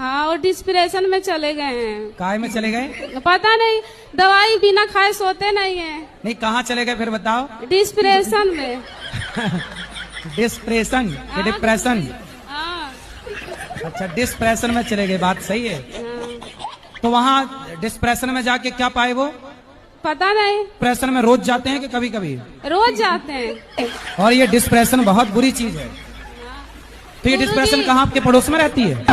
हाँ, और डिस्प्रेशन में चले गए हैं। काहे में चले गए? पता नहीं, दवाई बिना खाए सोते नहीं है। नहीं, कहाँ चले गए फिर बताओ? डिस्प्रेशन में। डिस्प्रेशन या डिप्रेशन? हाँ। अच्छा, डिस्प्रेशन में चले गए, बात सही है। हाँ। तो वहाँ डिस्प्रेशन में जाके क्या पाए वो? पता नहीं, डिप्रेशन में रोज जाते हैं कि कभी कभी? रोज जाते हैं। और ये डिस्प्रेशन बहुत बुरी चीज है। तो ये डिस्प्रेशन कहाँ आपके पड़ोस में रहती है?